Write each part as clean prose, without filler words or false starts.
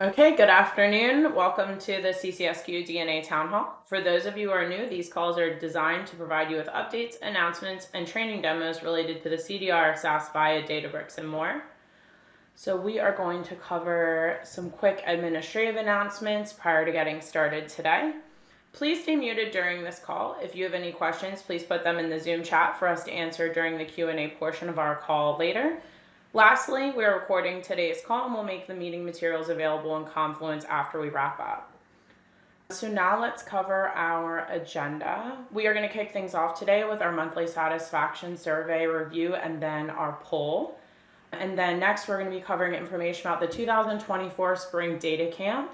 Okay, good afternoon. Welcome to the CCSQ DNA Town Hall. For those of you who are new, these calls are designed to provide you with updates, announcements, and training demos related to the CDR, SAS, VIA, Databricks, and more. So we are going to cover some quick administrative announcements prior to getting started today. Please stay muted during this call. If you have any questions, please put them in the Zoom chat for us to answer during the Q&A portion of our call later. Lastly, we are recording today's call and we'll make the meeting materials available in Confluence after we wrap up. So now let's cover our agenda. We are going to kick things off today with our monthly satisfaction survey review and then our poll. And then next we're going to be covering information about the 2024 Spring Data Camp,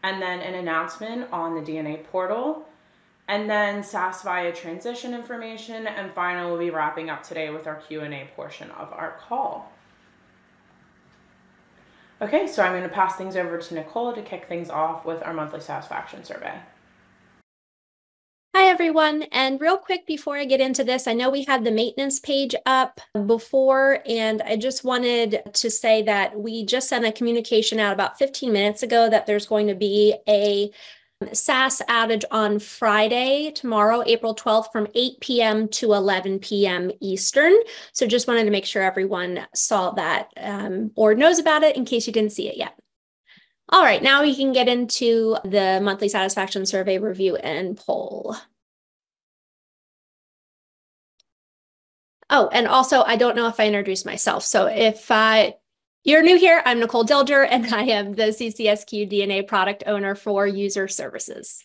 and then an announcement on the DNA portal, and then SAS VIA transition information, and finally we'll be wrapping up today with our Q&A portion of our call. Okay, so I'm going to pass things over to Nicole to kick things off with our monthly satisfaction survey. Hi, everyone. And real quick, before I get into this, I know we had the maintenance page up before, and I just wanted to say that we just sent a communication out about 15 minutes ago that there's going to be a SAS outage on Friday, tomorrow, April 12th, from 8 p.m. to 11 p.m. Eastern. So just wanted to make sure everyone saw that or knows about it in case you didn't see it yet. All right, now we can get into the monthly satisfaction survey review and poll. Oh, and also, I don't know if I introduced myself. So if you're new here, I'm Nicole Dilger, and I am the CCSQ DNA product owner for user services.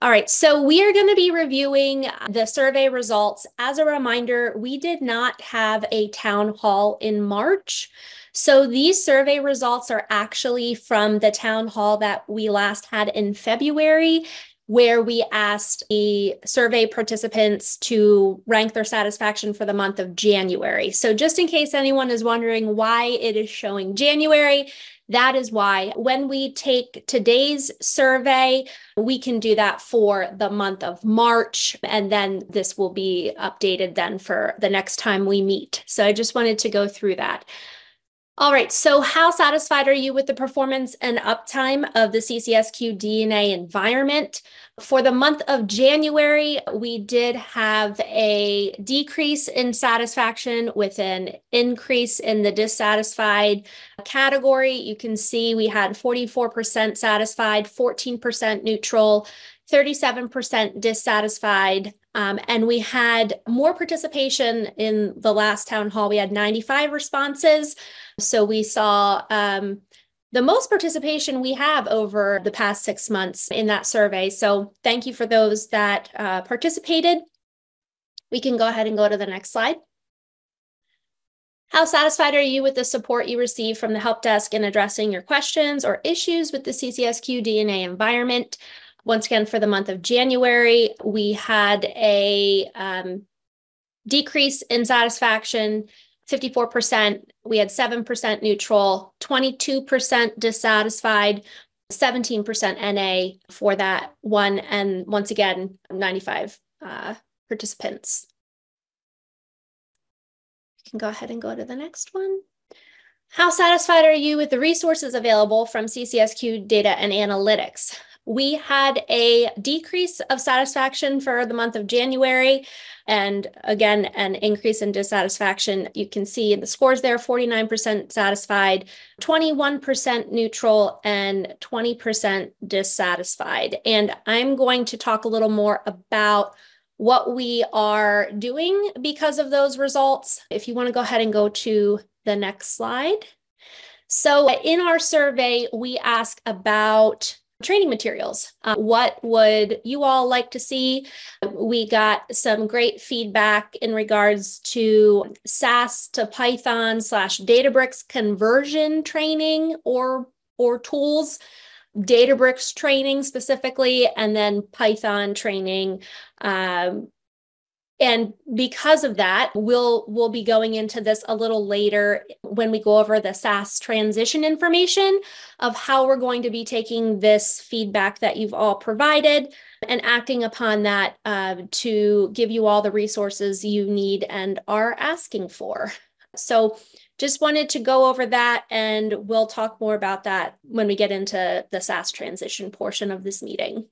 All right, so we are going to be reviewing the survey results. As a reminder, we did not have a town hall in March. So these survey results are actually from the town hall that we last had in February, where we asked the survey participants to rank their satisfaction for the month of January. So just in case anyone is wondering why it is showing January, that is why. When we take today's survey, we can do that for the month of March, and then this will be updated then for the next time we meet. So I just wanted to go through that. All right, so how satisfied are you with the performance and uptime of the CCSQ DNA environment? For the month of January, we did have a decrease in satisfaction with an increase in the dissatisfied category. You can see we had 44% satisfied, 14% neutral, 37% dissatisfied, and we had more participation in the last town hall. We had 95 responses. So we saw the most participation we have over the past 6 months in that survey. So thank you for those that participated. We can go ahead and go to the next slide. How satisfied are you with the support you receive from the help desk in addressing your questions or issues with the CCSQ DNA environment? Once again, for the month of January, we had a decrease in satisfaction, 54%. We had 7% neutral, 22% dissatisfied, 17% NA for that one. And once again, 95 participants. You can go ahead and go to the next one. How satisfied are you with the resources available from CCSQ Data and Analytics? We had a decrease of satisfaction for the month of January, and again, an increase in dissatisfaction. You can see the scores there, 49% satisfied, 21% neutral, and 20% dissatisfied. And I'm going to talk a little more about what we are doing because of those results. If you want to go ahead and go to the next slide. So in our survey, we ask about training materials. What would you all like to see? We got some great feedback in regards to SAS to Python / Databricks conversion training or tools, Databricks training specifically, and then Python training. And because of that, we'll be going into this a little later when we go over the SAS transition information of how we're going to be taking this feedback that you've all provided and acting upon that to give you all the resources you need and are asking for. So just wanted to go over that, and we'll talk more about that when we get into the SAS transition portion of this meeting.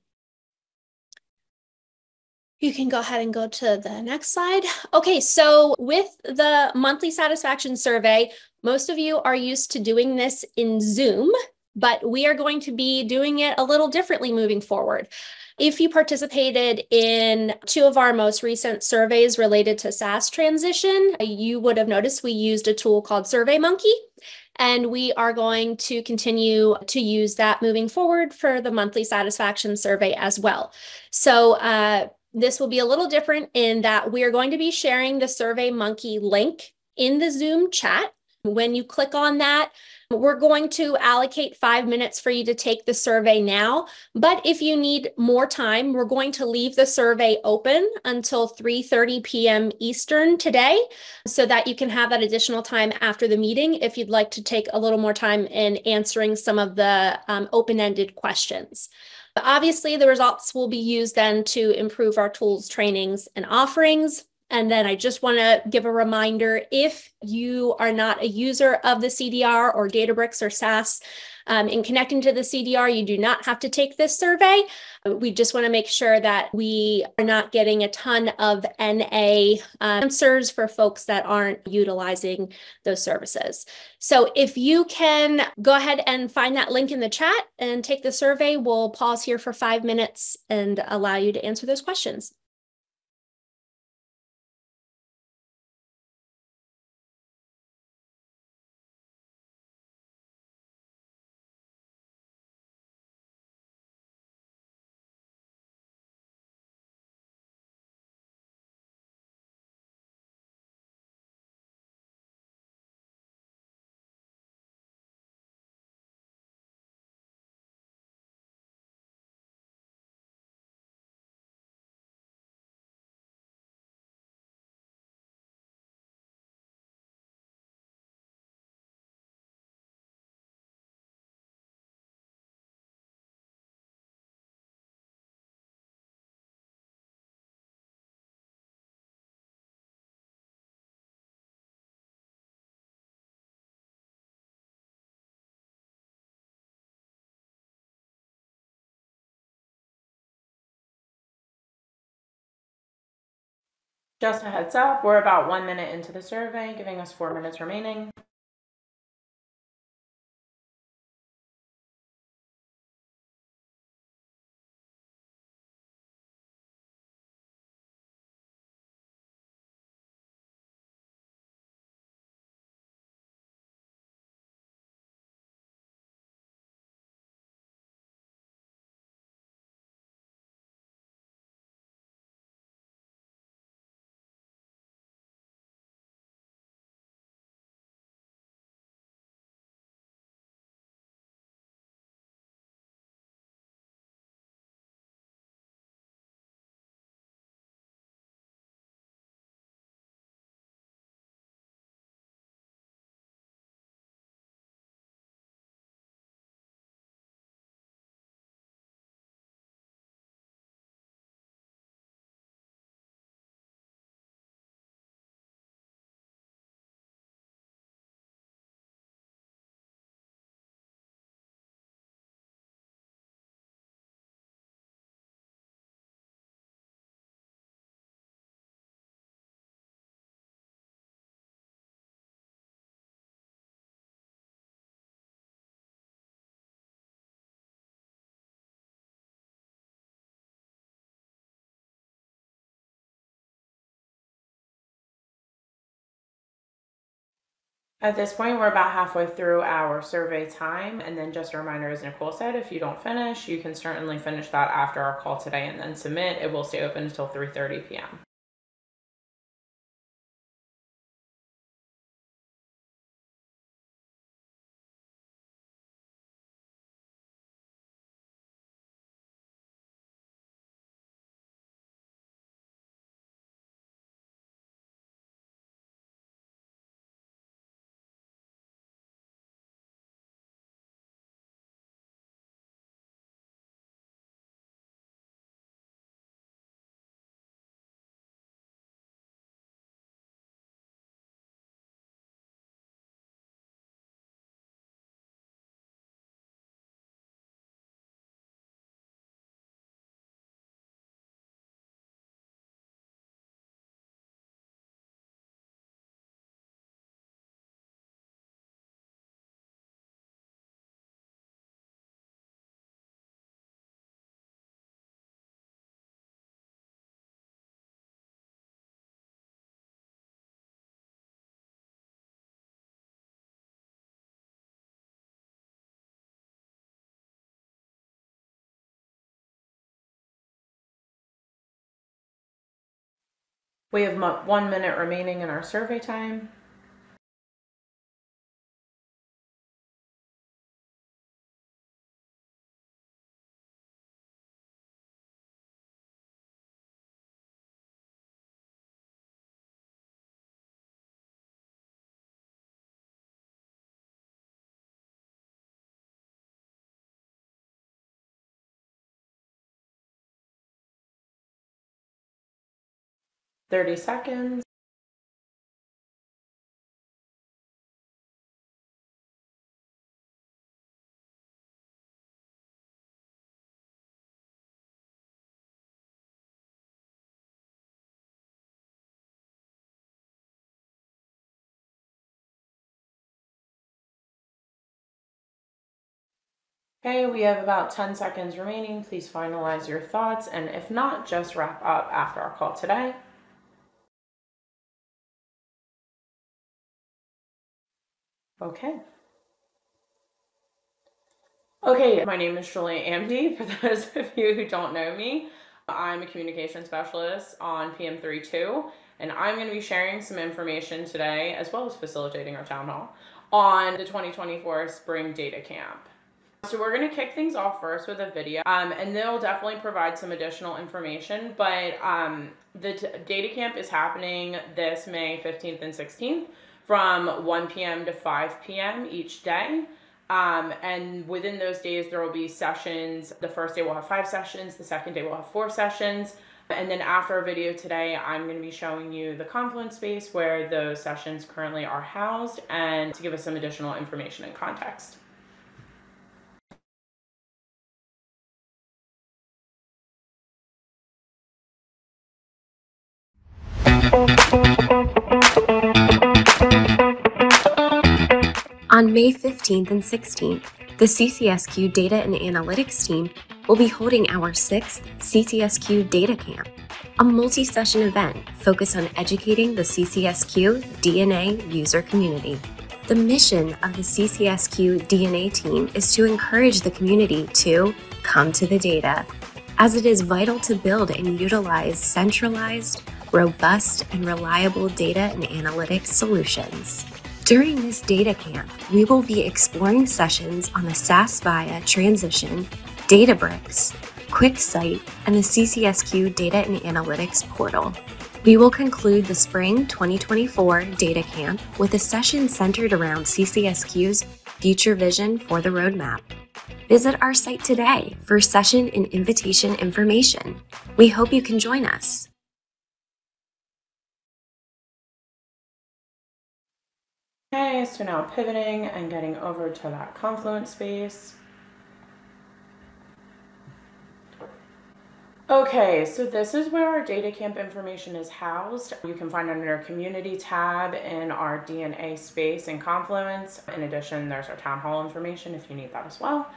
You can go ahead and go to the next slide. Okay, so with the monthly satisfaction survey, most of you are used to doing this in Zoom, but we are going to be doing it a little differently moving forward. If you participated in 2 of our most recent surveys related to SAS transition, you would have noticed we used a tool called SurveyMonkey, and we are going to continue to use that moving forward for the monthly satisfaction survey as well. So this will be a little different in that we are going to be sharing the SurveyMonkey link in the Zoom chat. When you click on that, we're going to allocate 5 minutes for you to take the survey now. But if you need more time, we're going to leave the survey open until 3:30 p.m. Eastern today, so that you can have that additional time after the meeting if you'd like to take a little more time in answering some of the open-ended questions. But obviously, the results will be used then to improve our tools, trainings, and offerings. And then I just want to give a reminder, if you are not a user of the CDR or Databricks or SAS, in connecting to the CDR, you do not have to take this survey. We just want to make sure that we are not getting a ton of NA answers for folks that aren't utilizing those services. So if you can go ahead and find that link in the chat and take the survey, we'll pause here for 5 minutes and allow you to answer those questions. Just a heads up, we're about 1 minute into the survey, giving us 4 minutes remaining. At this point, we're about halfway through our survey time. And then just a reminder, as Nicole said, if you don't finish, you can certainly finish that after our call today and then submit. It will stay open until 3:30 p.m. We have 1 minute remaining in our survey time. Thirty seconds. Okay, we have about 10 seconds remaining. Please finalize your thoughts, and if not, just wrap up after our call today. Okay. Okay, my name is Julie Amdy. For those of you who don't know me, I'm a communication specialist on PM32, and I'm going to be sharing some information today, as well as facilitating our town hall, on the 2024 Spring Data Camp. So we're going to kick things off first with a video, and they'll definitely provide some additional information, but the data camp is happening this May 15th and 16th from 1 p.m. to 5 p.m. each day. And within those days, there will be sessions. The first day we'll have 5 sessions. The second day we'll have 4 sessions. And then after our video today, I'm going to be showing you the Confluence space where those sessions currently are housed, and to give us some additional information and context. On May 15th and 16th, the CCSQ Data and Analytics team will be holding our 6th CCSQ Data Camp, a multi-session event focused on educating the CCSQ DNA user community. The mission of the CCSQ DNA team is to encourage the community to come to the data, as it is vital to build and utilize centralized, robust, and reliable data and analytics solutions. During this data camp, we will be exploring sessions on the SAS Viya transition, Databricks, QuickSight, and the CCSQ Data and Analytics portal. We will conclude the Spring 2024 Data Camp with a session centered around CCSQ's future vision for the roadmap. Visit our site today for session and invitation information. We hope you can join us. Okay, so now pivoting and getting over to that Confluence space. Okay, so this is where our data camp information is housed. You can find it under our community tab in our DNA space in Confluence. In addition, there's our town hall information if you need that as well.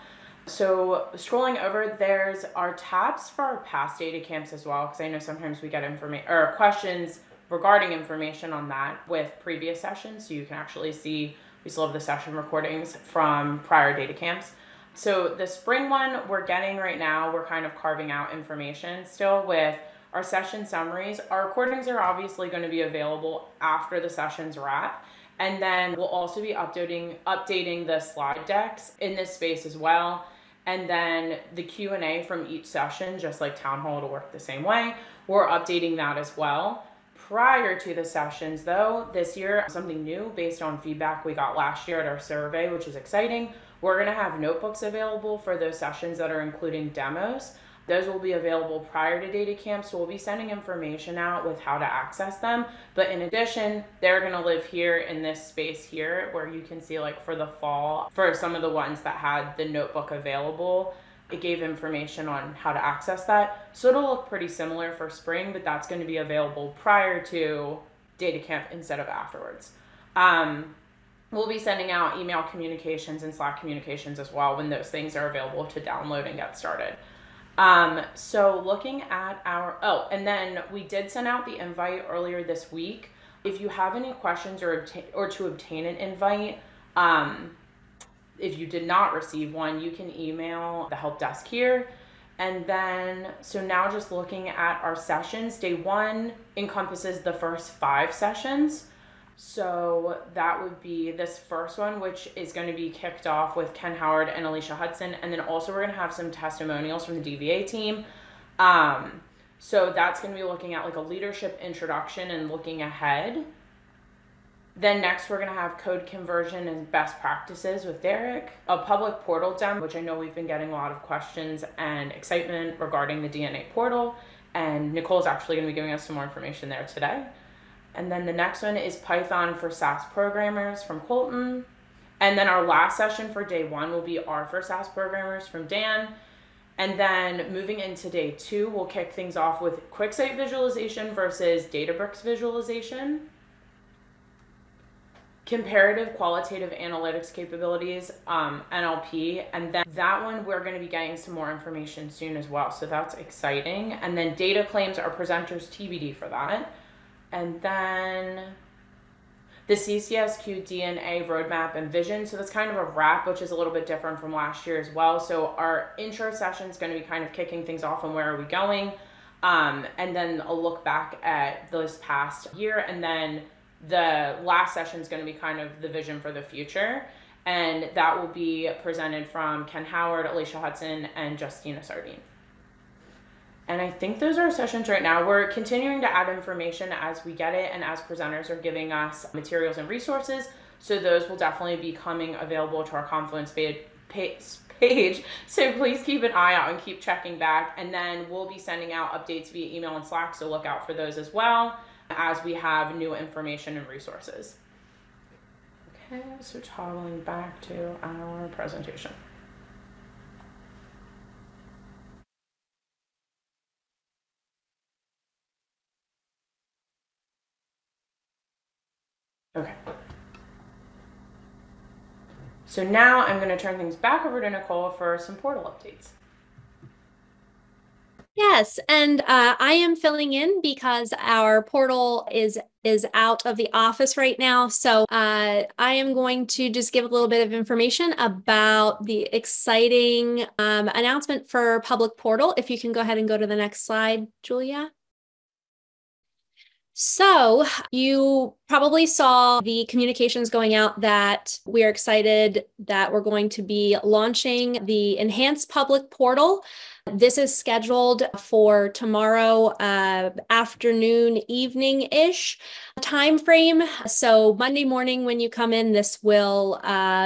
So scrolling over, there's our tabs for our past data camps as well, because I know sometimes we get information or questions regarding information on that with previous sessions. So you can actually see, we still have the session recordings from prior data camps. So the spring one we're getting right now, we're kind of carving out information still with our session summaries. Our recordings are obviously going to be available after the sessions wrap. And then we'll also be updating the slide decks in this space as well. And then the Q&A from each session, just like Town Hall, to work the same way. We're updating that as well. Prior to the sessions though, this year, something new based on feedback we got last year at our survey, which is exciting. We're gonna have notebooks available for those sessions that are including demos. Those will be available prior to data camp, so we'll be sending information out with how to access them. But in addition, they're gonna live here in this space here where you can see, like for the fall, for some of the ones that had the notebook available, it gave information on how to access that. So it'll look pretty similar for spring, but that's going to be available prior to data camp instead of afterwards. We'll be sending out email communications and Slack communications as well when those things are available to download and get started. So looking at and then we did send out the invite earlier this week. If you have any questions or to obtain an invite, if you did not receive one, you can email the help desk here. And then, so now just looking at our sessions, day 1 encompasses the first 5 sessions. So that would be this first one, which is going to be kicked off with Ken Howard and Alicia Hudson. And then also we're going to have some testimonials from the DVA team. So that's going to be looking at like a leadership introduction and looking ahead. Then next we're going to have code conversion and best practices with Derek, a public portal demo, which I know we've been getting a lot of questions and excitement regarding the DNA portal, and Nicole's actually going to be giving us some more information there today. And then the next one is Python for SAS programmers from Colton. And then our last session for day 1 will be R for SAS programmers from Dan. And then moving into day 2, we'll kick things off with QuickSight visualization versus Databricks visualization, comparative qualitative analytics capabilities, NLP, and then that one we're going to be getting some more information soon as well, so that's exciting. And then data claims are presenters TBD for that. And then the CCSQ DNA roadmap and vision, so that's kind of a wrap, which is a little bit different from last year as well. So our intro session is going to be kind of kicking things off on where are we going, and then a look back at this past year, and then the last session is going to be kind of the vision for the future, and that will be presented from Ken Howard, Alicia Hudson, and Justina Sardine. And I think those are our sessions right now. We're continuing to add information as we get it and as presenters are giving us materials and resources, so those will definitely be coming available to our Confluence page. So please keep an eye out and keep checking back, and then we'll be sending out updates via email and Slack, so look out for those as well as we have new information and resources. Okay, so toggling back to our presentation. Okay. So now I'm going to turn things back over to Nicole for some portal updates. Yes, and I am filling in because our portal is out of the office right now. So I am going to just give a little bit of information about the exciting announcement for public portal. If you can go ahead and go to the next slide, Julia. So you probably saw the communications going out that we are excited that we're going to be launching the enhanced public portal. This is scheduled for tomorrow afternoon, evening-ish time frame. So Monday morning when you come in, this will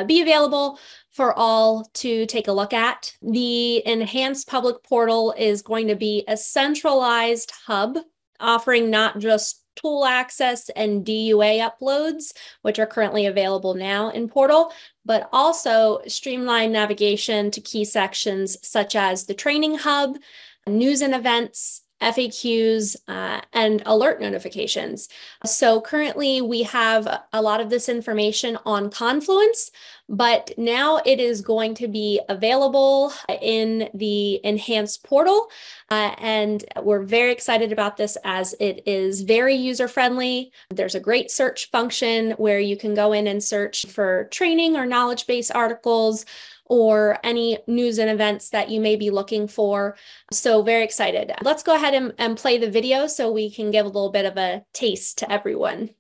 be available for all to take a look at. The enhanced public portal is going to be a centralized hub offering not just tool access and DUA uploads, which are currently available now in Portal, but also streamlined navigation to key sections such as the training hub, news and events, FAQs, and alert notifications. So currently we have a lot of this information on Confluence, but now it is going to be available in the enhanced portal. And we're very excited about this as it is very user-friendly. There's a great search function where you can go in and search for training or knowledge-based articles or any news and events that you may be looking for. So very excited. Let's go ahead and play the video so we can give a little bit of a taste to everyone.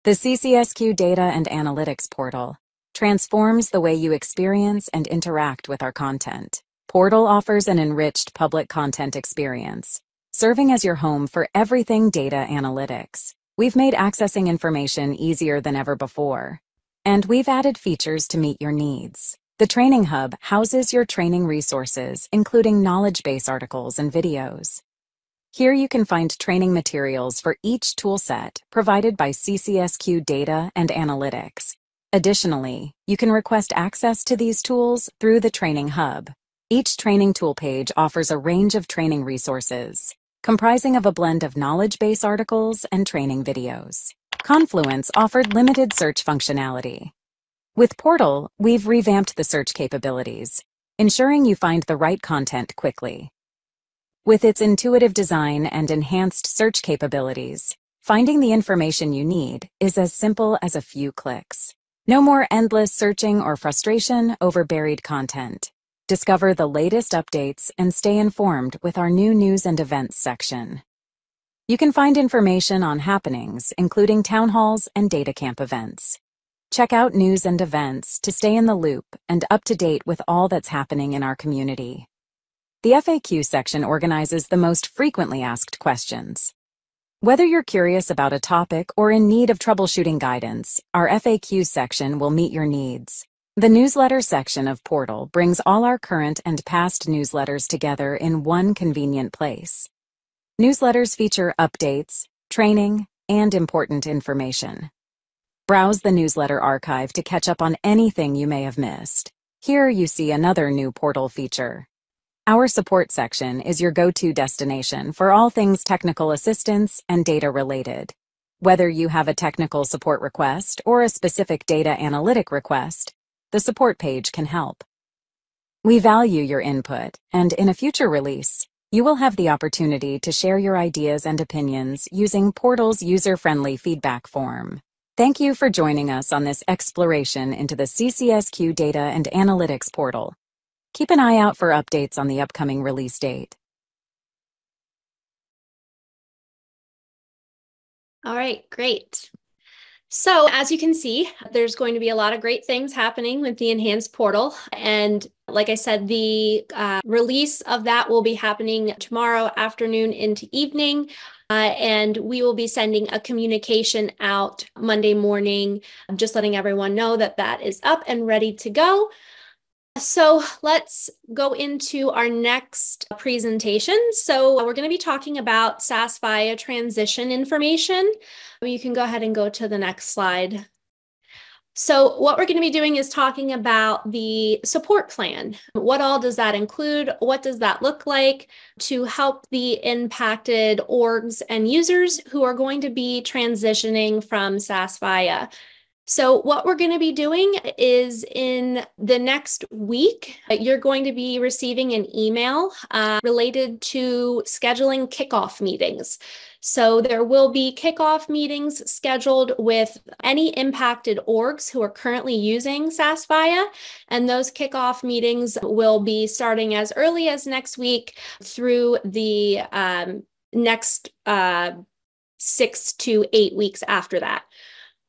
The CCSQ Data and Analytics Portal transforms the way you experience and interact with our content. Portal offers an enriched public content experience, serving as your home for everything data analytics. We've made accessing information easier than ever before, and we've added features to meet your needs. The Training Hub houses your training resources, including knowledge base articles and videos. Here you can find training materials for each toolset provided by CCSQ Data and Analytics. Additionally, you can request access to these tools through the Training Hub. Each training tool page offers a range of training resources, comprising of a blend of knowledge base articles and training videos. Confluence offered limited search functionality. With Portal, we've revamped the search capabilities, ensuring you find the right content quickly. With its intuitive design and enhanced search capabilities, Finding the information you need is as simple as a few clicks. No more endless searching or frustration over buried content. Discover the latest updates and stay informed with our new News and Events section. You can find information on happenings, including town halls and data camp events. Check out News and Events to stay in the loop and up to date with all that's happening in our community. The FAQ section organizes the most frequently asked questions. Whether you're curious about a topic or in need of troubleshooting guidance, our FAQ section will meet your needs. The newsletter section of Portal brings all our current and past newsletters together in one convenient place. Newsletters feature updates, training, and important information. Browse the newsletter archive to catch up on anything you may have missed. Here you see another new Portal feature. Our support section is your go-to destination for all things technical assistance and data related. Whether you have a technical support request or a specific data analytic request, the support page can help. We value your input, and in a future release, you will have the opportunity to share your ideas and opinions using Portal's user-friendly feedback form. Thank you for joining us on this exploration into the CCSQ Data and Analytics Portal. Keep an eye out for updates on the upcoming release date. All right, great. So as you can see, there's going to be a lot of great things happening with the enhanced portal. And like I said, the release of that will be happening tomorrow afternoon into evening. And we will be sending a communication out Monday morning, just letting everyone know that that is up and ready to go. So let's go into our next presentation. So we're going to be talking about SAS via transition information. You can go ahead and go to the next slide. So what we're going to be doing is talking about the support plan. What all does that include? What does that look like to help the impacted orgs and users who are going to be transitioning from SAS via? So what we're going to be doing is in the next week, you're going to be receiving an email related to scheduling kickoff meetings. So there will be kickoff meetings scheduled with any impacted orgs who are currently using SAS via, and those kickoff meetings will be starting as early as next week through the next 6 to 8 weeks after that.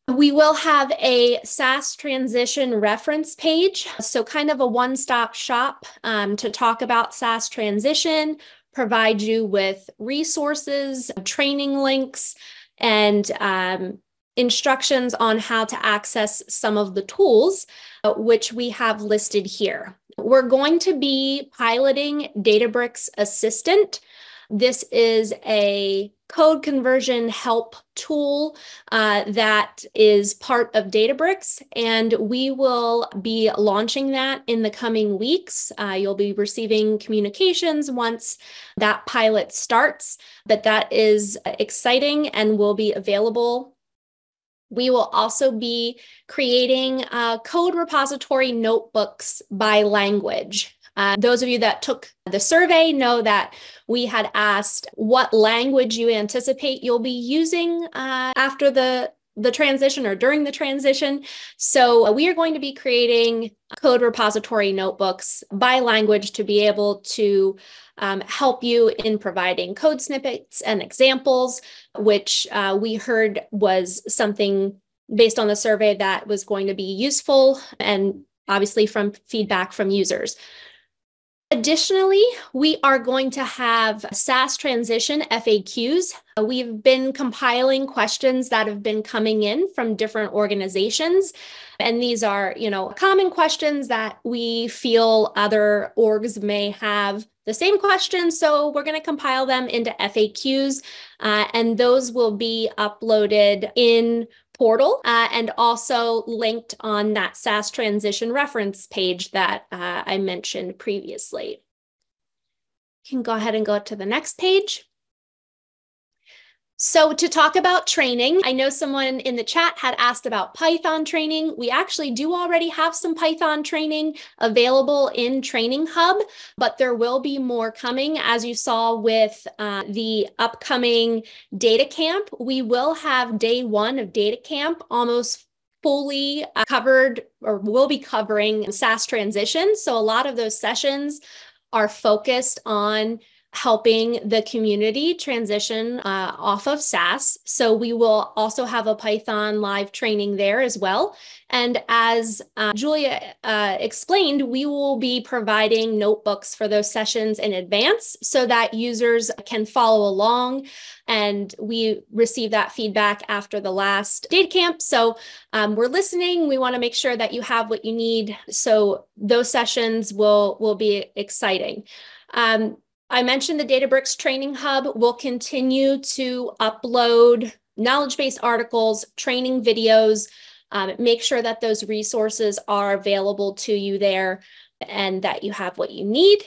We will have a SAS transition reference page, so kind of a one-stop shop to talk about SAS transition, provide you with resources, training links, and instructions on how to access some of the tools, which we have listed here. We're going to be piloting Databricks Assistant. This is a code conversion help tool that is part of Databricks, and we will be launching that in the coming weeks. You'll be receiving communications once that pilot starts, but that is exciting and will be available. We will also be creating code repository notebooks by language. Those of you that took the survey know that we had asked what language you anticipate you'll be using after the transition or during the transition. So we are going to be creating code repository notebooks by language to be able to help you in providing code snippets and examples, which we heard was something based on the survey that was going to be useful and obviously from feedback from users. Additionally, we are going to have SAS transition FAQs. We've been compiling questions that have been coming in from different organizations. And these are, common questions that we feel other orgs may have the same questions. So we're going to compile them into FAQs, and those will be uploaded in Portal and also linked on that SAS transition reference page that I mentioned previously. You can go ahead and go to the next page. So to talk about training, I know someone in the chat had asked about Python training. We actually do already have some Python training available in Training Hub, but there will be more coming. As you saw with the upcoming data camp, we will have day one of data camp almost fully covered, or will be covering SaaS transition. So a lot of those sessions are focused on helping the community transition off of SaaS. So we will also have a Python live training there as well. And as Julia explained, we will be providing notebooks for those sessions in advance so that users can follow along. And we received that feedback after the last data camp. So we're listening. We want to make sure that you have what you need. So those sessions will be exciting. I mentioned the Databricks Training Hub will continue to upload knowledge-based articles, training videos, make sure that those resources are available to you there and that you have what you need.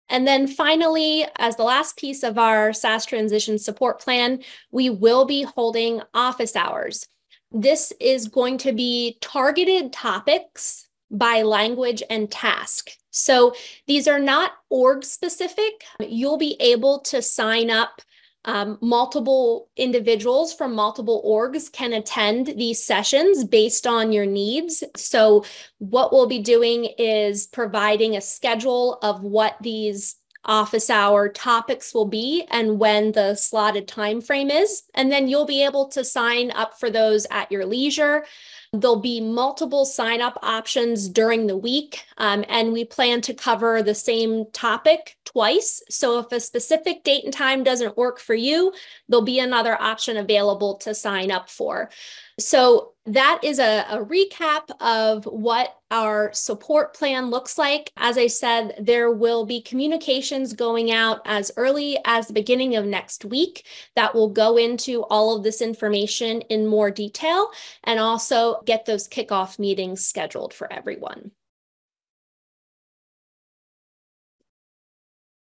And then finally, as the last piece of our SaaS transition support plan, we will be holding office hours. This is going to be targeted topics by language and task. So these are not org specific. You'll be able to sign up. Multiple individuals from multiple orgs can attend these sessions based on your needs. So what we'll be doing is providing a schedule of what these office hour topics will be and when the slotted time frame is. And then you'll be able to sign up for those at your leisure. There'll be multiple sign-up options during the week, and we plan to cover the same topic twice. So if a specific date and time doesn't work for you, there'll be another option available to sign up for. So that is a recap of what our support plan looks like. As I said, there will be communications going out as early as the beginning of next week that will go into all of this information in more detail and also get those kickoff meetings scheduled for everyone.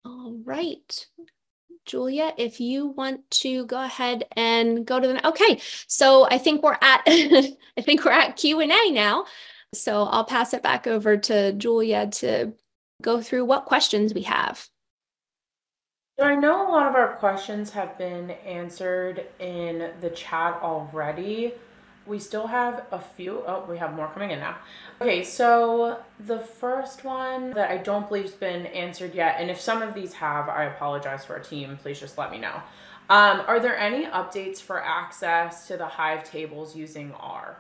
All right. Julia, if you want to go ahead and go to the, okay. So I think we're at, I think we're at Q&A now. So I'll pass it back over to Julia to go through what questions we have. So I know a lot of our questions have been answered in the chat already. We still have a few. Oh, we have more coming in now. Okay, so the first one that I don't believe has been answered yet, and if some of these have, I apologize to our team. Please just let me know. Are there any updates for access to the Hive tables using R?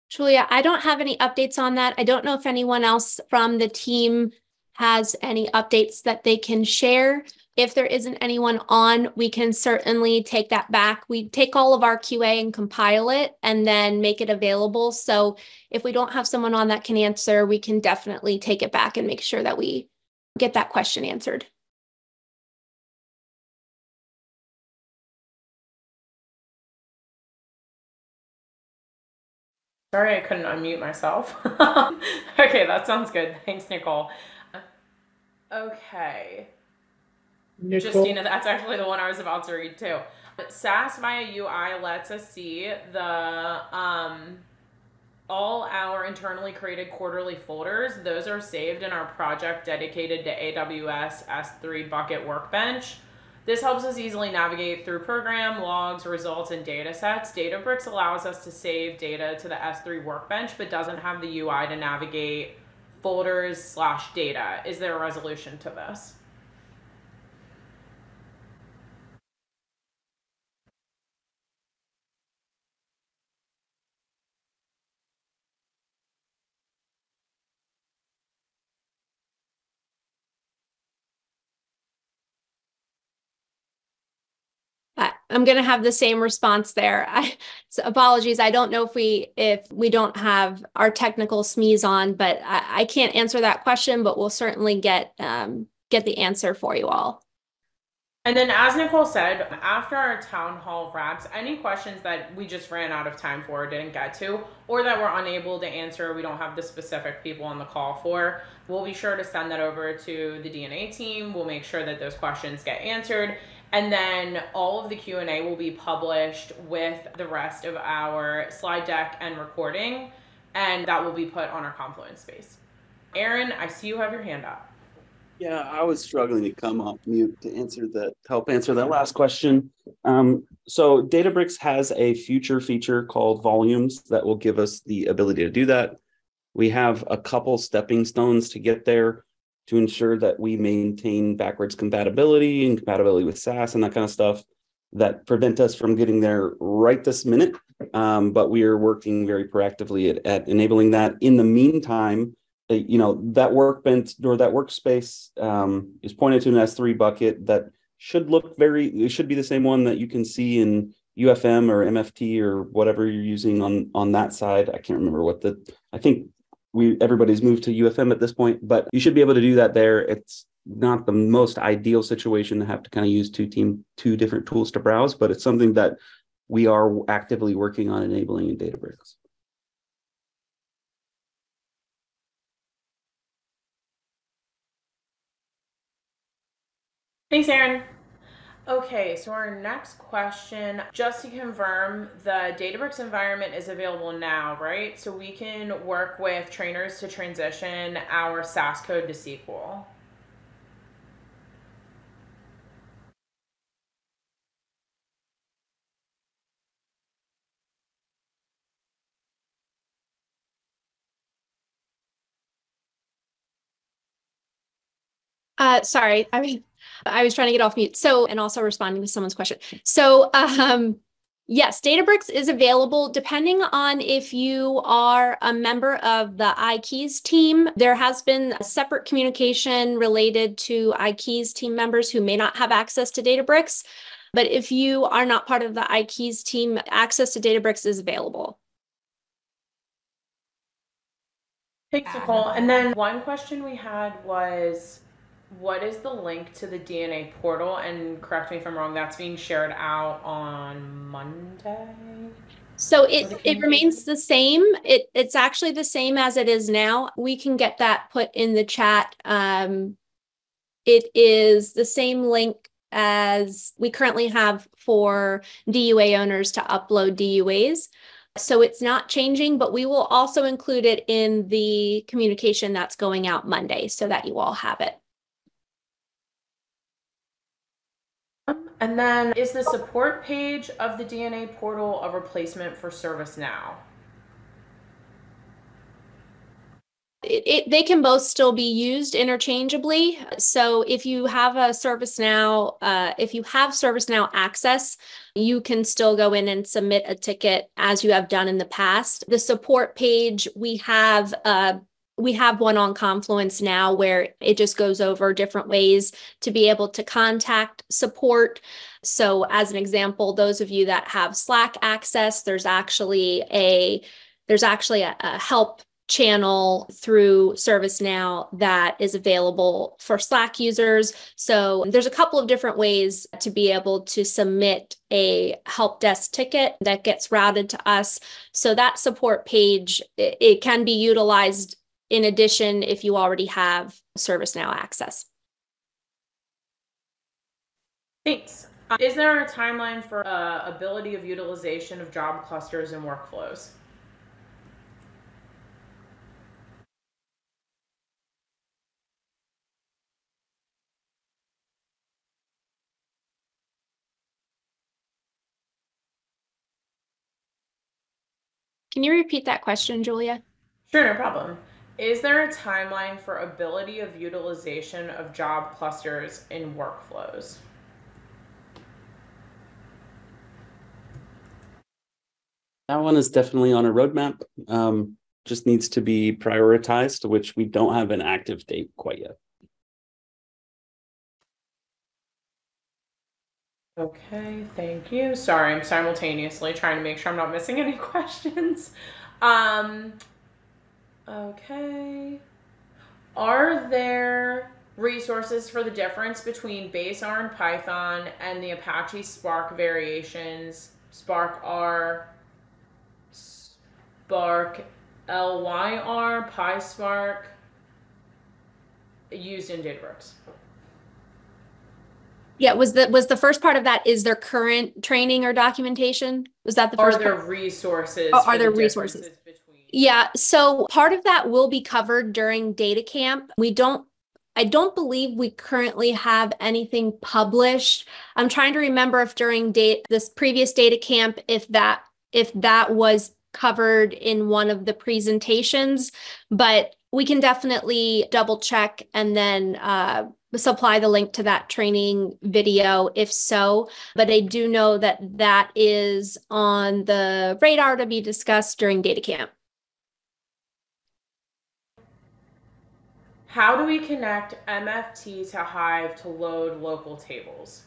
Julia, I don't have any updates on that. I don't know if anyone else from the team has any updates that they can share. If there isn't anyone on, we can certainly take that back. We take all of our QA and compile it and then make it available. So if we don't have someone on that can answer, we can definitely take it back and make sure that we get that question answered. Sorry, I couldn't unmute myself. Okay, that sounds good. Thanks, Nicole. Okay. Nicole. Justina, that's actually the one I was about to read too. SaaS via UI lets us see the all our internally created quarterly folders. Those are saved in our project dedicated to AWS S3 Bucket Workbench. This helps us easily navigate through program, logs, results, and data sets. Databricks allows us to save data to the S3 Workbench, but doesn't have the UI to navigate folders/data. Is there a resolution to this? I'm going to have the same response there. So apologies. I don't know if we don't have our technical SMEs on, but I can't answer that question, but we'll certainly get the answer for you all. And then, as Nicole said, after our town hall wraps, any questions that we just ran out of time for or didn't get to, or that we're unable to answer, we don't have the specific people on the call for, we'll be sure to send that over to the DNA team. We'll make sure that those questions get answered. And then all of the Q&A will be published with the rest of our slide deck and recording, and that will be put on our Confluence space. Aaron, I see you have your hand up. Yeah, I was struggling to come off mute to help answer that last question. So Databricks has a future feature called volumes that will give us the ability to do that. We have a couple stepping stones to get there to ensure that we maintain backwards compatibility and compatibility with SAS and that kind of stuff that prevent us from getting there right this minute. But we are working very proactively at enabling that. In the meantime, that workbench or that workspace is pointed to an S3 bucket that should it should be the same one that you can see in UFM or MFT or whatever you're using on that side. I can't remember I think everybody's moved to UFM at this point, but you should be able to do that there. It's not the most ideal situation to have to kind of use two different tools to browse, but it's something that we are actively working on enabling in Databricks. Thanks, Aaron. Okay, so our next question, just to confirm, the Databricks environment is available now, right? So we can work with trainers to transition our SAS code to SQL. Sorry, I was trying to get off mute. So, and also responding to someone's question. So, yes, Databricks is available depending on if you are a member of the iKeys team. There has been a separate communication related to iKeys team members who may not have access to Databricks. But if you are not part of the iKeys team, access to Databricks is available. Thanks, Nicole. And then one question we had was, what is the link to the DNA portal? And correct me if I'm wrong, that's being shared out on Monday? So it remains the same. It's actually the same as it is now. We can get that put in the chat. It is the same link as we currently have for DUA owners to upload DUAs. So it's not changing, but we will also include it in the communication that's going out Monday so that you all have it. And then, is the support page of the DNA portal a replacement for ServiceNow? They can both still be used interchangeably. So if you have a ServiceNow, if you have ServiceNow access, you can still go in and submit a ticket as you have done in the past. The support page, we have one on Confluence now where it just goes over different ways to be able to contact support. So as an example, those of you that have Slack access, there's actually a help channel through ServiceNow that is available for Slack users. So there's a couple of different ways to be able to submit a help desk ticket that gets routed to us. So that support page, it can be utilized in addition if you already have ServiceNow access. Thanks. Is there a timeline for ability of utilization of job clusters and workflows? Can you repeat that question, Julia? Sure, no problem. Is there a timeline for ability of utilization of job clusters in workflows? That one is definitely on a roadmap. Just needs to be prioritized, which we don't have an active date quite yet. Okay, thank you. Sorry, I'm simultaneously trying to make sure I'm not missing any questions. Okay. Are there resources for the difference between base R and Python and the Apache Spark variations, Spark R, Spark LYR, PySpark, used in Databricks. Yeah, was the first part of that, is there current training or documentation? Was that the first Are there part? resources? Oh, for are there the resources? differences between? Yeah, so part of that will be covered during data camp. I don't believe we currently have anything published. I'm trying to remember if during this previous data camp, if that was covered in one of the presentations, but we can definitely double check and then supply the link to that training video if so. But I do know that that is on the radar to be discussed during data camp. How do we connect MFT to Hive to load local tables?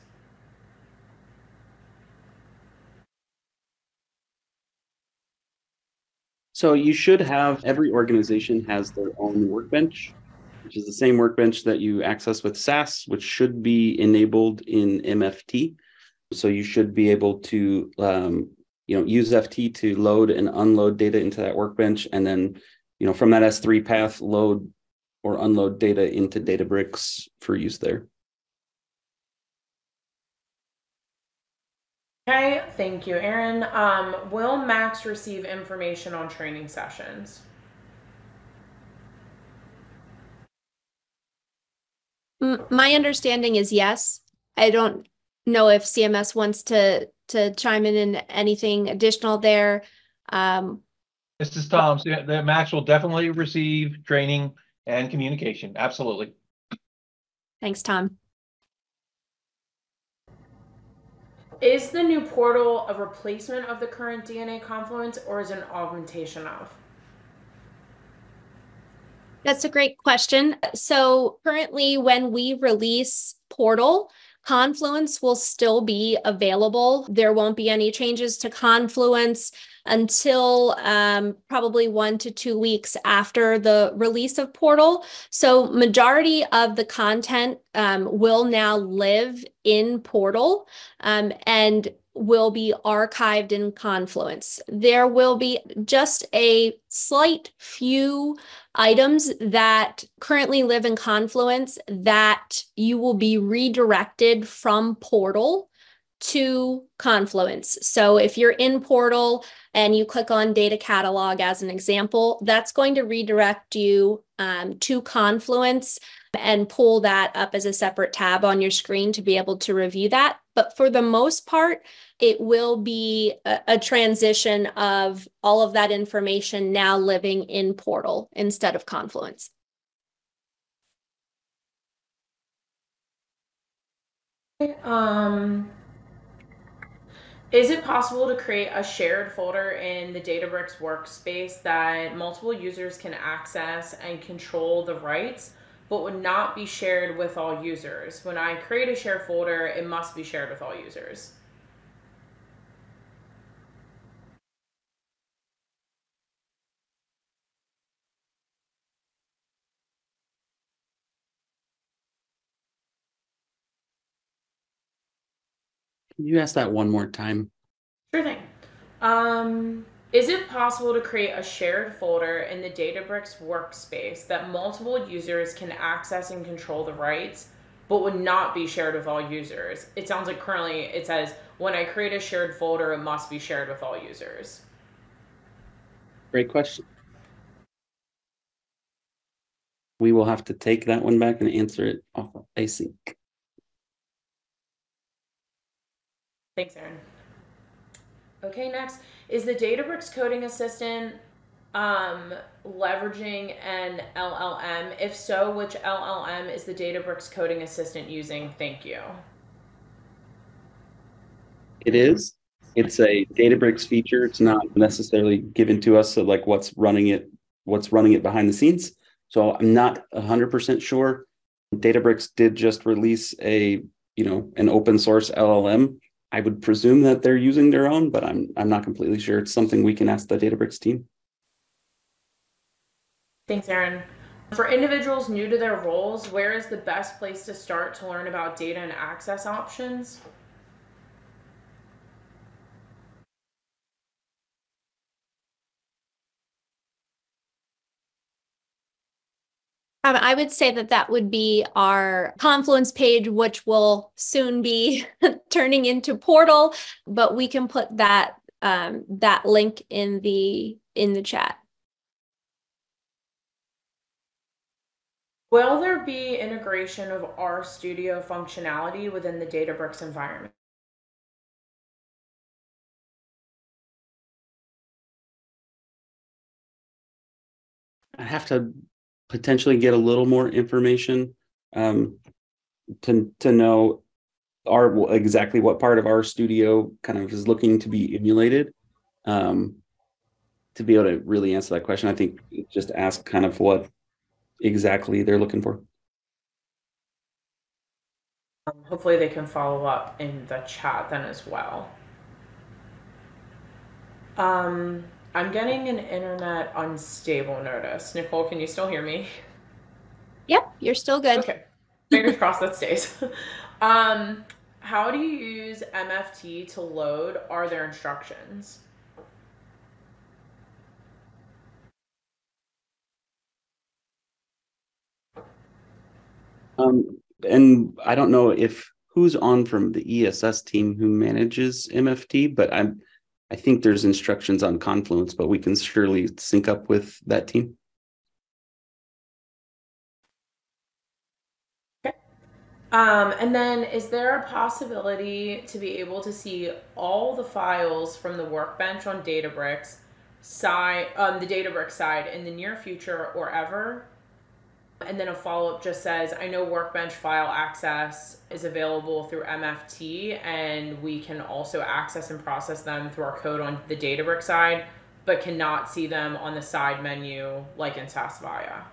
So you should have, every organization has their own workbench, which is the same workbench that you access with SAS, which should be enabled in MFT. So you should be able to use FT to load and unload data into that workbench, and then from that S3 path, load or unload data into Databricks for use there. Okay, thank you, Aaron. Will Max receive information on training sessions? My understanding is yes. I don't know if CMS wants to chime in anything additional there. This is Tom. So the Max will definitely receive training and communication. Absolutely. Thanks, Tom. Is the new portal a replacement of the current DNA Confluence, or is it an augmentation of? That's a great question. So currently when we release Portal, Confluence will still be available. There won't be any changes to Confluence until probably 1 to 2 weeks after the release of Portal. So majority of the content will now live in Portal and will be archived in Confluence. There will be just a slight few items that currently live in Confluence that you will be redirected from Portal to Confluence. So if you're in Portal and you click on Data Catalog as an example, that's going to redirect you to Confluence and pull that up as a separate tab on your screen to be able to review that. But for the most part, it will be a transition of all of that information now living in Portal instead of Confluence. Is it possible to create a shared folder in the Databricks workspace that multiple users can access and control the rights, but would not be shared with all users? When I create a shared folder, it must be shared with all users. Can you ask that one more time? Sure thing. Is it possible to create a shared folder in the Databricks workspace that multiple users can access and control the rights, but would not be shared with all users? It sounds like currently it says, when I create a shared folder, it must be shared with all users. Great question. We will have to take that one back and answer it off of async. Thanks, Aaron. Okay, next. Is the Databricks coding assistant leveraging an LLM? If so, which LLM is the Databricks coding assistant using? Thank you. It is. It's a Databricks feature. It's not necessarily given to us, so like what's running it behind the scenes. So I'm not 100% sure. Databricks did just release an open source LLM. I would presume that they're using their own, but I'm not completely sure. It's something we can ask the Databricks team. Thanks, Aaron. For individuals new to their roles, where is the best place to start to learn about data and access options? I would say that that would be our Confluence page, which will soon be turning into Portal, but we can put that that link in the chat. Will there be integration of RStudio functionality within the Databricks environment? I have to potentially get a little more information to know exactly what part of our studio kind of is looking to be emulated. To be able to really answer that question, I think just ask kind of what exactly they're looking for. Hopefully they can follow up in the chat then as well. I'm getting an internet unstable notice. Nicole, can you still hear me? Yep, you're still good. Okay. Fingers crossed that stays. How do you use MFT to load? Are there instructions? And I don't know if who's on from the ESS team who manages MFT, but I think there's instructions on Confluence, but we can surely sync up with that team. Okay. And then is there a possibility to be able to see all the files from the workbench on Databricks side, the Databricks side in the near future or ever? And then a follow-up just says, I know Workbench file access is available through MFT, and we can also access and process them through our code on the Databricks side, but cannot see them on the side menu like in SAS Viya.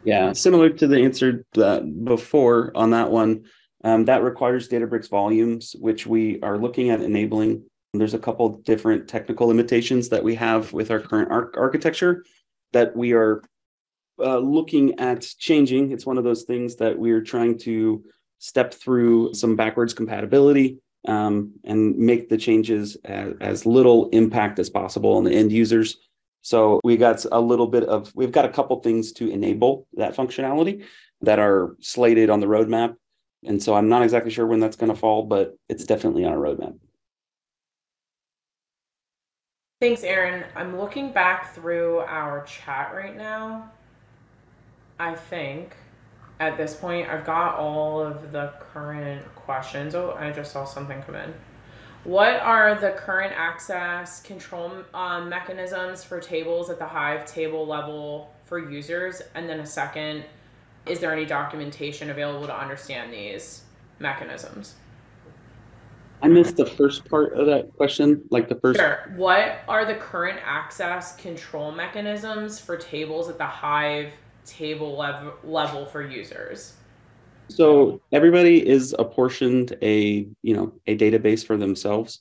Yeah, similar to the answer before on that one, that requires Databricks volumes, which we are looking at enabling. There's a couple different technical limitations that we have with our current architecture that we are looking at changing. It's one of those things that we're trying to step through some backwards compatibility and make the changes as little impact as possible on the end users. So we've got a couple things to enable that functionality that are slated on the roadmap. And so I'm not exactly sure when that's going to fall, but it's definitely on a roadmap. Thanks, Aaron. I'm looking back through our chat right now. I think at this point I've got all of the current questions. Oh, I just saw something come in. What are the current access control mechanisms for tables at the Hive table level for users? And then a second, is there any documentation available to understand these mechanisms? I missed the first part of that question, like the first. Sure. What are the current access control mechanisms for tables at the Hive table level for users? So everybody is apportioned a database for themselves,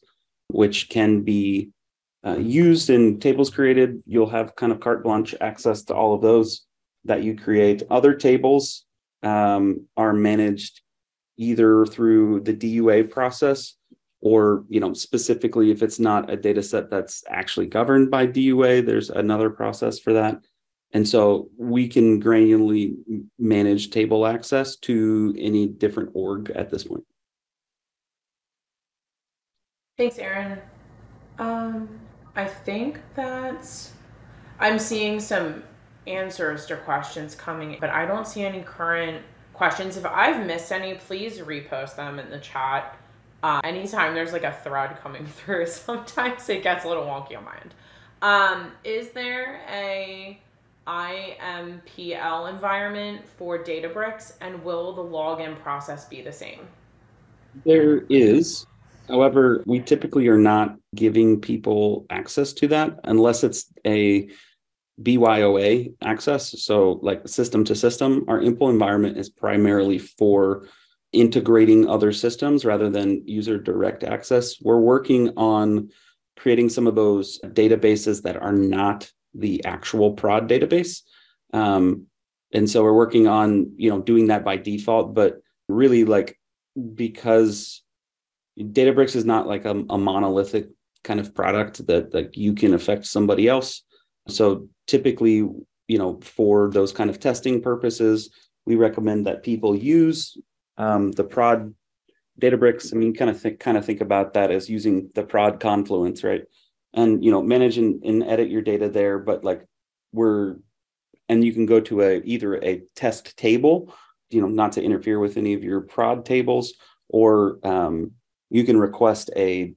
which can be used in tables created. You'll have kind of carte blanche access to all of those that you create. Other tables are managed either through the DUA process or, specifically if it's not a data set that's actually governed by DUA, there's another process for that. And so we can granularly manage table access to any different org at this point. Thanks, Aaron. I think I'm seeing some answers to questions coming, but I don't see any current questions. If I've missed any, please repost them in the chat. Anytime there's like a thread coming through, sometimes it gets a little wonky on my end. Is there a IMPL environment for Databricks, and will the login process be the same? There is. However, we typically are not giving people access to that unless it's a BYOA access. So like system to system, our IMPL environment is primarily for integrating other systems rather than user direct access. We're working on creating some of those databases that are not the actual prod database. And so we're working on, doing that by default, but really because Databricks is not like a monolithic kind of product that like you can affect somebody else. So typically, for those kind of testing purposes, we recommend that people use the prod Databricks. I mean, kind of think about that as using the prod confluence, right? And manage and edit your data there. But and you can go to either a test table, not to interfere with any of your prod tables, or you can request a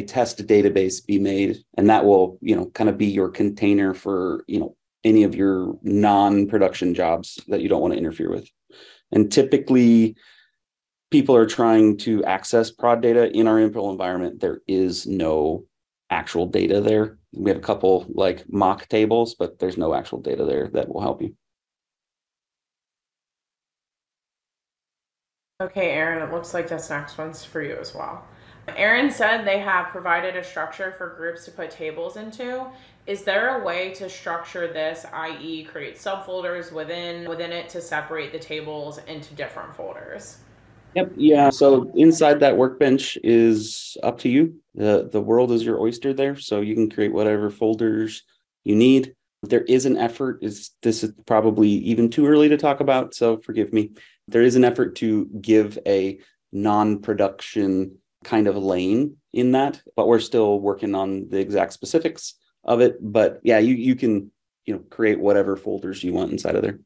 test database be made, and that will kind of be your container for any of your non-production jobs that you don't want to interfere with. And typically people are trying to access prod data in our Impl environment. There is no actual data there. We have a couple like mock tables, but there's no actual data there that will help you. Okay, Aaron, it looks like this next one's for you as well. Aaron said they have provided a structure for groups to put tables into. Is there a way to structure this, i.e. create subfolders within it to separate the tables into different folders? Yep. Yeah. So inside that workbench is up to you. The world is your oyster there. So you can create whatever folders you need. There is an effort. This is probably even too early to talk about, so forgive me. There is an effort to give a non-production kind of lane in that, but we're still working on the exact specifics of it. But yeah, you can create whatever folders you want inside of there.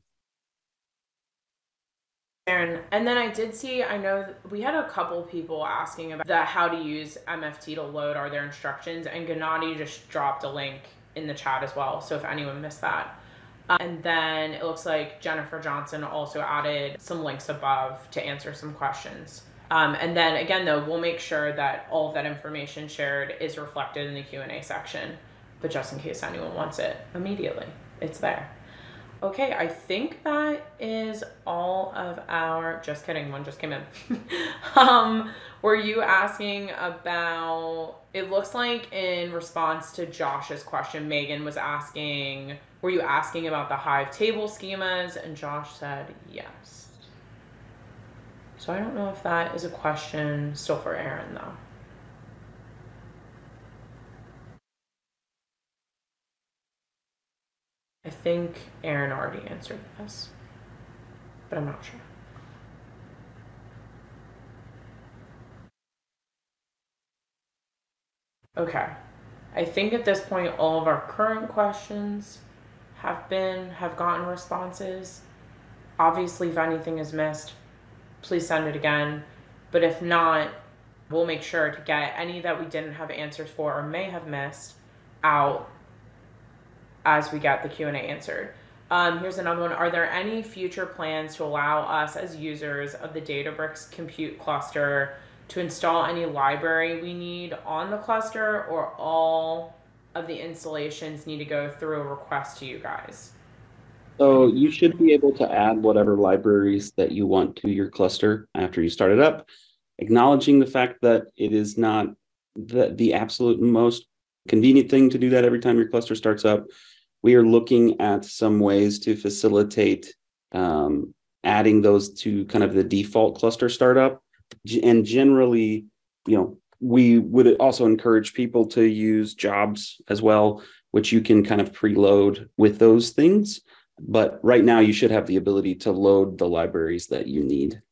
And then I know we had a couple people asking about how to use MFT to load their instructions, and Gennady just dropped a link in the chat as well, so if anyone missed that. And then it looks like Jennifer Johnson also added some links above to answer some questions. And then again, though, we'll make sure that all of that information shared is reflected in the Q&A section, but just in case anyone wants it immediately, it's there. Okay, I think that is all of our, just kidding, one just came in. Were you asking about, it looks like in response to Josh's question, Megan was asking, were you asking about the Hive table schemas? And Josh said yes. So I don't know if that is a question still for Aaron though. I think Aaron already answered this, but I'm not sure. Okay. I think at this point, all of our current questions have gotten responses. Obviously, if anything is missed, please send it again. But if not, we'll make sure to get any that we didn't have answers for or may have missed out as we get the Q&A answered. Here's another one. Are there any future plans to allow us as users of the Databricks compute cluster to install any library we need on the cluster, or all of the installations need to go through a request to you guys? So you should be able to add whatever libraries that you want to your cluster after you start it up, acknowledging the fact that it is not the absolute most convenient thing to do that every time your cluster starts up. We are looking at some ways to facilitate adding those to kind of the default cluster startup. And generally, we would also encourage people to use jobs as well, which you can kind of preload with those things. But right now, you should have the ability to load the libraries that you need.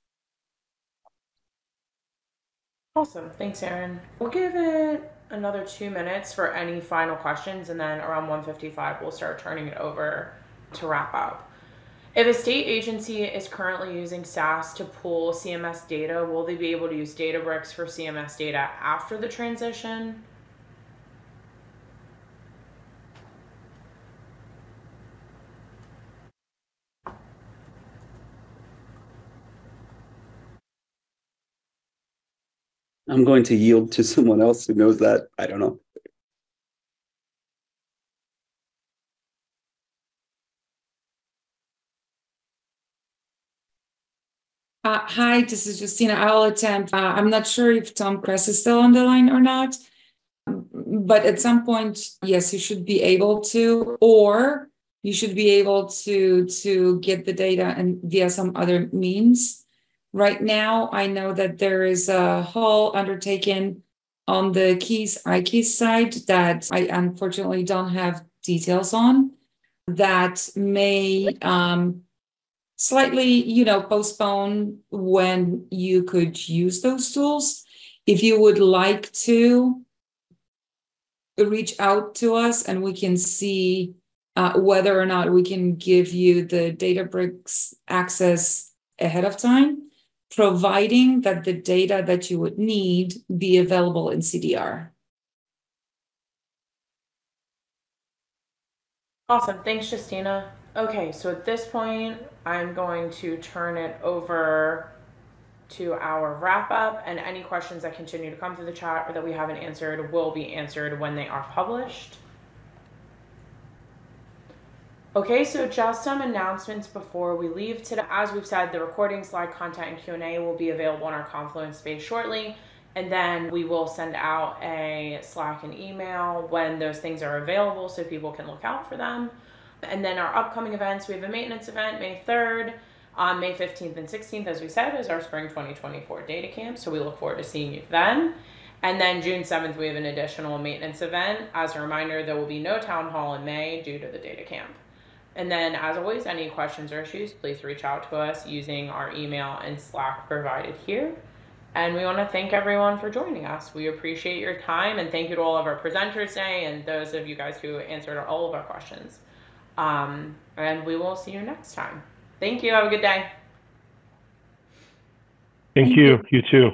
Awesome. Thanks, Aaron. We'll give it another 2 minutes for any final questions, and then around 1:55, we'll start turning it over to wrap up. If a state agency is currently using SAS to pull CMS data, will they be able to use Databricks for CMS data after the transition? I'm going to yield to someone else who knows that. I don't know. Hi, this is Justina. I'll attempt. I'm not sure if Tom Kress is still on the line or not, but at some point, yes, you should be able to, or you should be able to get the data and via some other means. Right now, I know that there is a haul undertaken on the Keys iKeys side that I unfortunately don't have details on, that may slightly, postpone when you could use those tools. If you would like to reach out to us and we can see whether or not we can give you the Databricks access ahead of time, providing that the data that you would need be available in CDR. Awesome. Thanks, Justina. Okay, so at this point, I'm going to turn it over to our wrap up, and any questions that continue to come through the chat or that we haven't answered will be answered when they are published. Okay, so just some announcements before we leave today. As we've said, the recording, slide content, and Q&A will be available on our Confluence space shortly, and then we will send out a Slack and email when those things are available so people can look out for them. And then our upcoming events, we have a maintenance event May 3rd. On May 15th and 16th, as we said, is our Spring 2024 Data Camp, so we look forward to seeing you then. And then June 7th, we have an additional maintenance event. As a reminder, there will be no Town Hall in May due to the Data Camp. And then, as always, any questions or issues, please reach out to us using our email and Slack provided here. And we want to thank everyone for joining us. We appreciate your time, and thank you to all of our presenters today and those of you guys who answered all of our questions. And we will see you next time. Thank you. Have a good day. Thank you. You too.